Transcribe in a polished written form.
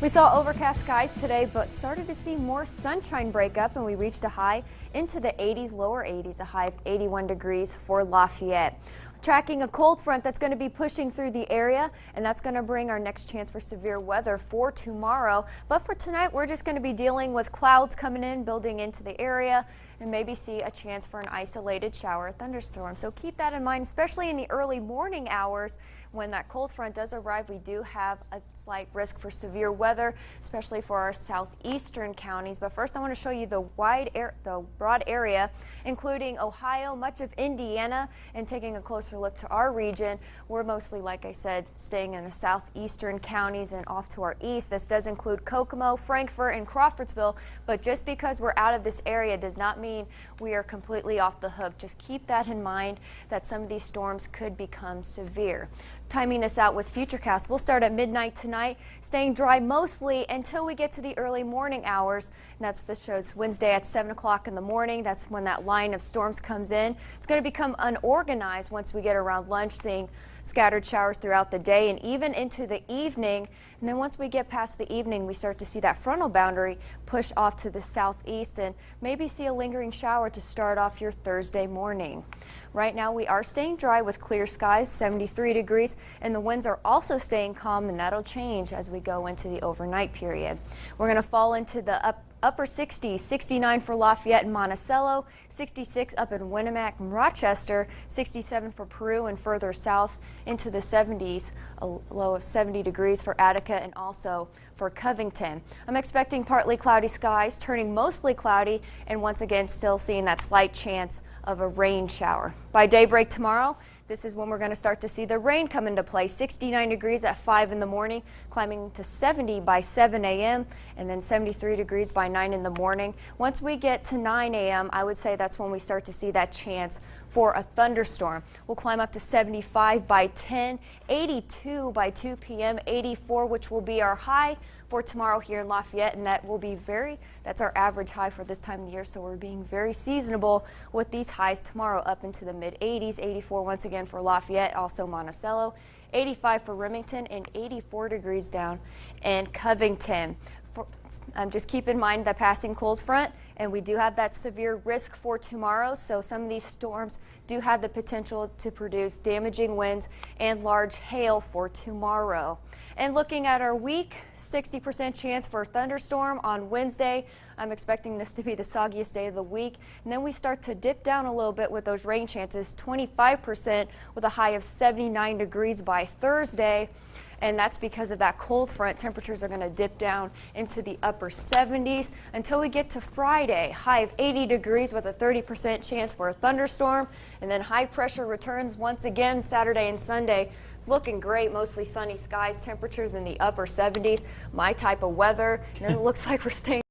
We saw overcast skies today, but started to see more sunshine break up, and we reached a high into the 80s, lower 80s, a high of 81 degrees for Lafayette. Tracking a cold front that's going to be pushing through the area, and that's going to bring our next chance for severe weather for tomorrow. But for tonight, we're just going to be dealing with clouds coming in, building into the area, and maybe see a chance for an isolated shower or thunderstorm. So keep that in mind, especially in the early morning hours. When that cold front does arrive, we do have a slight risk for severe weather, especially for our southeastern counties. But first, I want to show you the broad area, including Ohio, much of Indiana, and taking a closer look to our region. We're mostly, like I said, staying in the southeastern counties and off to our east. This does include Kokomo, Frankfort, and Crawfordsville, but just because we're out of this area does not mean we are completely off the hook. Just keep that in mind, that some of these storms could become severe. Timing this out with Futurecast, we'll start at midnight tonight, staying dry mostly until we get to the early morning hours. And that's what this shows Wednesday at 7 o'clock in the morning. That's when that line of storms comes in. It's going to become unorganized once we get around lunch, seeing scattered showers throughout the day and even into the evening. And then once we get past the evening, we start to see that frontal boundary push off to the southeast and maybe see a lingering shower to start off your Thursday morning. Right now we are staying dry with clear skies, 73 degrees, and the winds are also staying calm, and that'll change as we go into the overnight period. We're going to fall into the upper 60s, 69 for Lafayette and Monticello, 66 up in Winnemac and Rochester, 67 for Peru, and further south into the 70s, a low of 70 degrees for Attica and also for Covington. I'm expecting partly cloudy skies, turning mostly cloudy, and once again still seeing that slight chance of a rain shower. By daybreak tomorrow, this is when we're going to start to see the rain come into play. 69 degrees at 5 in the morning, climbing to 70 by 7 a.m. and then 73 degrees by 9 in the morning. Once we get to 9 a.m., I would say that's when we start to see that chance for a thunderstorm. We'll climb up to 75 by 10, 82 by 2 p.m., 84, which will be our high for tomorrow here in Lafayette, and that will be that's our average high for this time of the year, so we're being very seasonable with these highs tomorrow up into the mid 80s, 84 once again for Lafayette, also Monticello, 85 for Remington, and 84 degrees down in Covington. Just keep in mind the passing cold front, and we do have that severe risk for tomorrow, so some of these storms do have the potential to produce damaging winds and large hail for tomorrow. And looking at our week, 60% chance for a thunderstorm on Wednesday. I'm expecting this to be the soggiest day of the week, and then we start to dip down a little bit with those rain chances, 25% with a high of 79 degrees by Thursday. And that's because of that cold front. Temperatures are going to dip down into the upper 70s until we get to Friday. High of 80 degrees with a 30% chance for a thunderstorm. And then high pressure returns once again Saturday and Sunday. It's looking great, mostly sunny skies, temperatures in the upper 70s. My type of weather. And then it looks like we're staying